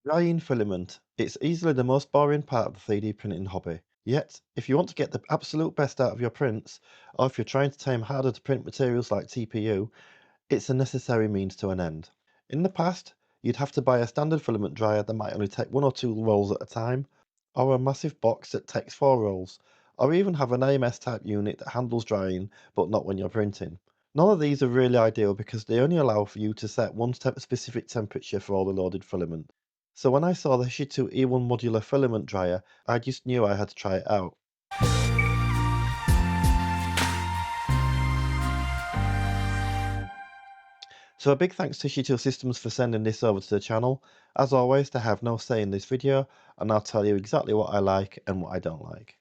Drying filament. It's easily the most boring part of the 3D printing hobby. Yet, if you want to get the absolute best out of your prints, or if you're trying to tame harder to print materials like TPU, it's a necessary means to an end. In the past, you'd have to buy a standard filament dryer that might only take one or two rolls at a time, or a massive box that takes four rolls, or even have an AMS type unit that handles drying but not when you're printing. None of these are really ideal because they only allow for you to set one specific temperature for all the loaded filament. So when I saw the Chitu E1 Modular Filament Dryer, I just knew I had to try it out. So a big thanks to Chitu Systems for sending this over to the channel. As always, they have no say in this video, and I'll tell you exactly what I like and what I don't like.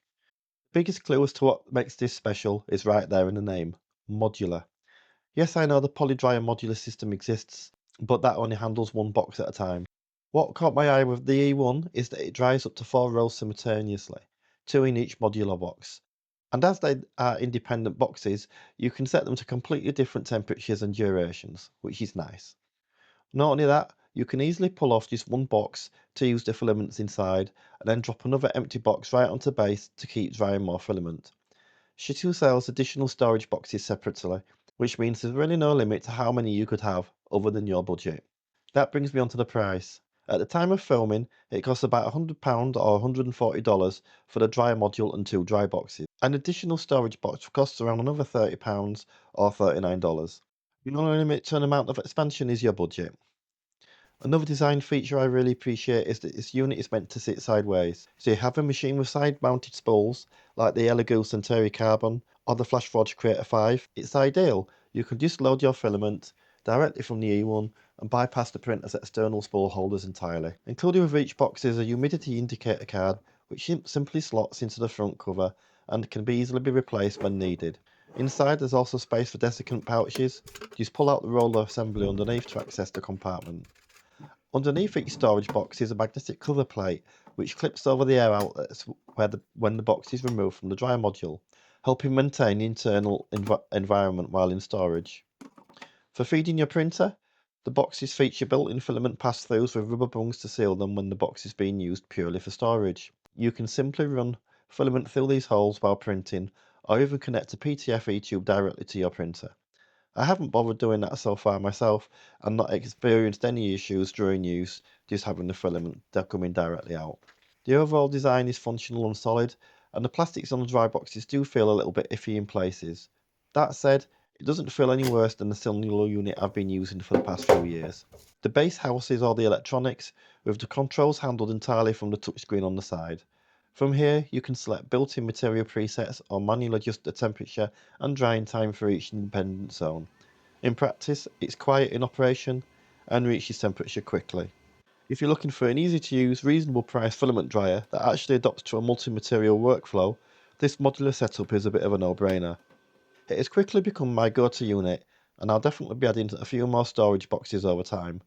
The biggest clue as to what makes this special is right there in the name, modular. Yes, I know the polydryer modular system exists, but that only handles one box at a time. What caught my eye with the E1 is that it dries up to four rolls simultaneously, two in each modular box. And as they are independent boxes, you can set them to completely different temperatures and durations, which is nice. Not only that, you can easily pull off just one box to use the filaments inside, and then drop another empty box right onto base to keep drying more filament. Chitu sells additional storage boxes separately, which means there's really no limit to how many you could have other than your budget. That brings me on to the price. At the time of filming, it costs about £100 or $140 for the dry module and two dry boxes. An additional storage box costs around another £30 or $39. The only limit to an amount of expansion is your budget. Another design feature I really appreciate is that this unit is meant to sit sideways. So you have a machine with side mounted spools, like the Elegoo Centauri Carbon or the Flashforge Creator 5. It's ideal. You can just load your filament directly from the E1 and bypass the printer's external spool holders entirely. Included with each box is a humidity indicator card, which simply slots into the front cover and can be easily be replaced when needed. Inside there's also space for desiccant pouches. Just pull out the roller assembly underneath to access the compartment. Underneath each storage box is a magnetic cover plate which clips over the air outlets when the box is removed from the dry module, helping maintain the internal environment while in storage. For feeding your printer, the boxes feature built-in filament pass-throughs with rubber bungs to seal them when the box is being used purely for storage. You can simply run filament through these holes while printing, or even connect a PTFE tube directly to your printer. I haven't bothered doing that so far myself and not experienced any issues during use, just having the filament coming directly out. The overall design is functional and solid, and the plastics on the dry boxes do feel a little bit iffy in places. That said, it doesn't feel any worse than the cellular unit I've been using for the past few years. The base houses all the electronics, with the controls handled entirely from the touchscreen on the side. From here, you can select built-in material presets or manually adjust the temperature and drying time for each independent zone. In practice, it's quiet in operation and reaches temperature quickly. If you're looking for an easy-to-use, reasonable price filament dryer that actually adapts to a multi-material workflow, this modular setup is a bit of a no-brainer. It has quickly become my go-to unit, and I'll definitely be adding a few more storage boxes over time.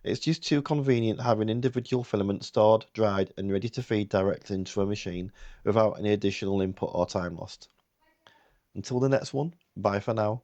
It's just too convenient having individual filaments stored, dried, and ready to feed directly into a machine without any additional input or time lost. Until the next one, bye for now.